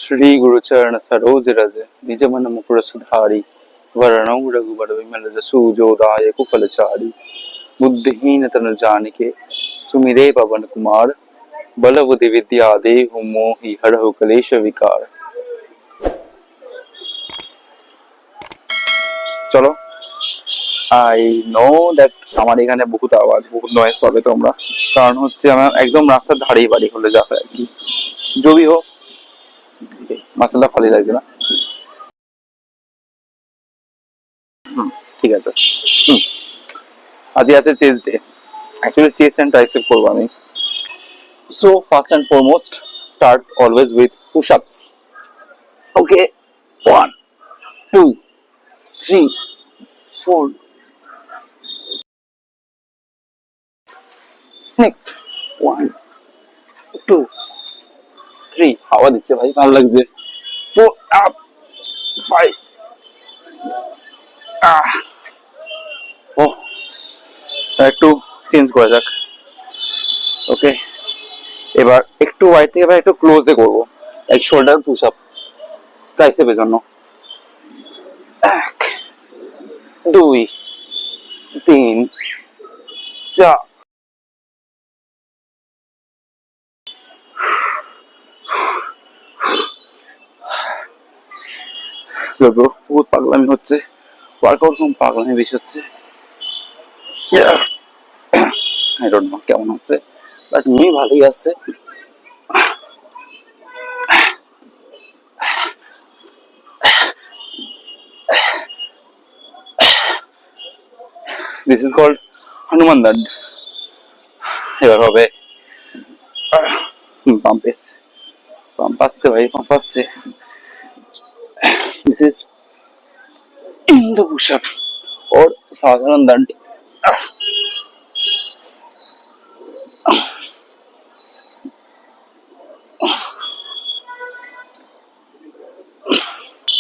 श्री गुरुचरण सरोज रज निज मन मुकुर सुधारी वरणौ रघुबर विमल जसु जो दायक फलचारी बुद्धिहीन तनु जानिके सुमिरे पवन कुमार बल बुद्धि विद्या देहु मोहि हरहु कलेश विकार। चलो आई नो दैट हमारे এখানে बहुत आवाज बहुत नॉइज পাবে তোমরা, কারণ হচ্ছে আমার একদম রাস্তার ধারেই বাড়ি হলে যা হয় আর কি। जो भी हो মাসালা ভালো লাগছে না। ঠিক আছে। আজকে আছে chest day, actually chest and tricep করবো আমি। So first and foremost start always with push ups. Okay, 1 2 3 4 next 1 2 3 হাওয়া দিচ্ছে ভাই, ভালো লাগছে। 4 আপ 5 ও একটু চেঞ্জ করা যাক। ওকে, এবার একটু ওয়াইড থেকে এবার একটু ক্লোজে করবো, এক শোল্ডার পুশ আপ ট্রাইসেপের জন্য। 1 2 3 4 বহুত পাগলামি হচ্ছে, ওয়ার্কআউট কম পাগলামি বেশি হচ্ছে। আই ডোন্ট নো কেমন আছে, বাট নিয়ে ভালোই আছে। দিস ইজ কল্ড হনুমান দণ্ড। এবার হবে পাম্প এসছে, পাম্প আসছে ভাই, পাম্প আসছে। This is Hindu push up और साधारण दंड।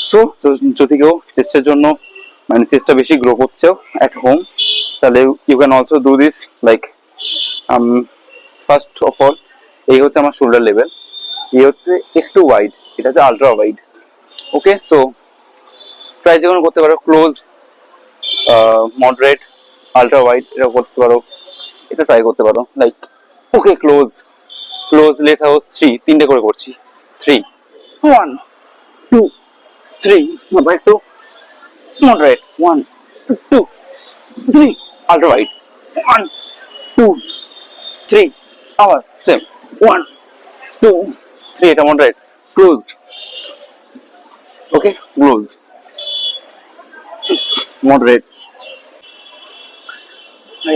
সো যদি কেউ চেষ্টার জন্য মানে চেষ্টা বেশি গ্রো করছো এট হোম, তাহলে you can also do this. Like first of all এই হচ্ছে আমার শোল্ডার লেভেল, এই হচ্ছে একটু ওয়াইড, এটা হচ্ছে আলট্রা ওয়াইড। ওকে, সো ট্রাই যেমন করতে পারো ক্লোজ, মডারেট, আলট্রা ওয়াইড, এটা করতে পারো, এটা ট্রাই করতে পারো। Like okay, close close let's house 3 তিনটে করে করছি। 3 1 2 3 আবার একটু মডারেট 1 2 3 আলট্রা ওয়াইড 1 2 3 আবার সেম 1 2 3 এটা মডারেট ক্লোজ। ওকে, ক্লোজ মডারেট।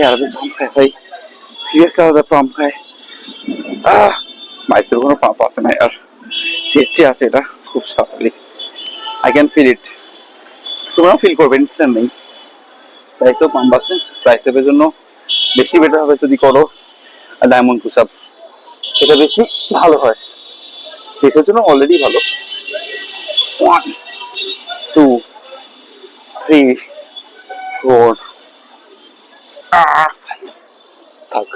यार अभी पंप है भाई, सीरियस वाला पंप है। বাইসের কোনো পাম্প আছে না यार, চেস্টে আছে, এটা খুব স্বাভাবিক। আই ক্যান ফিল ইট, তোমরাও ফিল করবে, টেনশন নেই। তাই তো পাম্প আছে। ট্রাইসেপের জন্য বেশি বেটার হবে যদি করো ডায়মন্ড পুশ আপ, এটা বেশি ভালো হয়। চেস্টের জন্য অলরেডি ভালো। 1 2 3 4 থাক,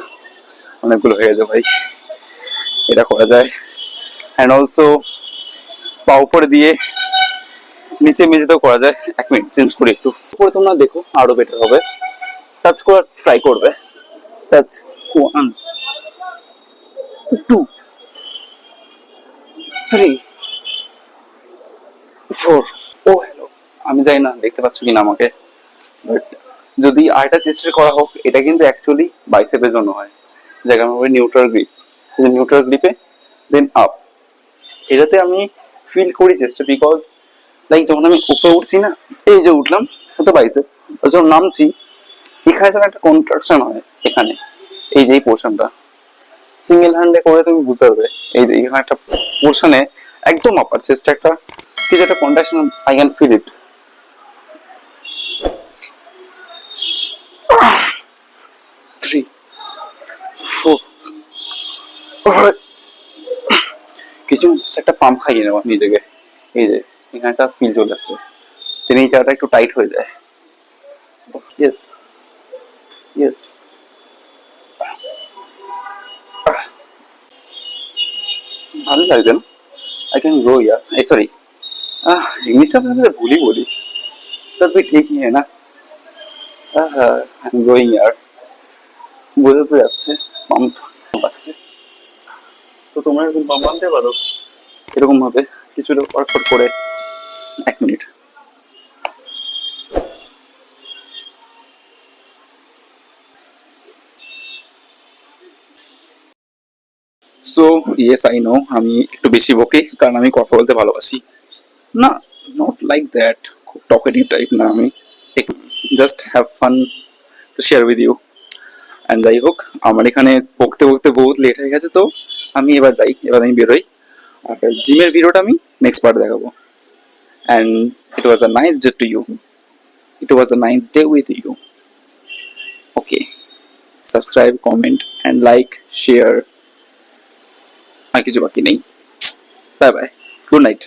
অনেকগুলো হয়ে গেছে ভাই, এটা করা যায়। অ্যান্ড অলসো পা উপরে দিয়ে নিচে মেঝেতেও করা যায়। 1 মিনিট চেঞ্জ করি একটু, উপরে তোমরা দেখো আরো বেটার হবে। টাচ করার ট্রাই করবে। টাচ 1 2 3 4 ও হ্যালো, আমি জানি না দেখতে পাচ্ছ কিনা আমাকে, বাট যদি আরেকটা চেষ্টা করা হোক, এটা কিন্তু অ্যাকচুয়ালি বাইসেপের জন্য হয়, যেটা হবে নিউট্রাল গ্রিপ। নিউট্রাল গ্রিপে দেন আপ, এটাতে আমি ফিল করি চেষ্টা, বিকজ লাইক যখন আমি উপরে উঠছি না, এই যে উঠলাম ওটা বাইসেপ, যখন নামছি এখানে যেন একটা কন্ট্রাকশন হয় এখানে, এই যে এই পোর্শনটা সিঙ্গেল হ্যান্ডে করে তুমি বুঝতে পারবে। এই যে এখানে একটা পোর্শনে একদম আপার চেস্টে একটা কিছু একটা contraction, I can feel it. 3 4 কিছু একটা পাম্প খাইয়ে নেওয়া নিজেকে, এই যে এখানে একটা ফিল চলে আসছে, তিনি এই জায়গাটা একটু টাইট হয়ে যায়। ইয়েস ইয়েস, ভালো লাগছে না? आई कैन ग्रो यार, सॉरी इंग्लिश में मैं भूल ही बोली, तब भी ठीक ही है ना। आई एम ग्रोइंग यार, বোঝা তো যাচ্ছে পাম্প আসছে। তো তোমরা এরকম পাম্প আনতে পারো এরকম ভাবে কিছুটা ওয়ার্কআউট করে। এক minute. So yes I know আমি একটু বেশি বকি, কারণ আমি কথা বলতে ভালোবাসি না, নট লাইক দ্যাট, খুব টকেটিভ টাইপ না আমি, just have fun to share with you. And যাই হোক, আমার এখানে বকতে বকতে বহুত লেট হয়ে গেছে, তো আমি এবার যাই, এবার আমি বেরোই। আর জিমের ভিডিওটা আমি নেক্সট পার্ট দেখাবো। And it was a nice day to you, it was a nice day with you. Okay, subscribe, comment and like, share, আর কিছু বাকি নেই। Bye bye, good night.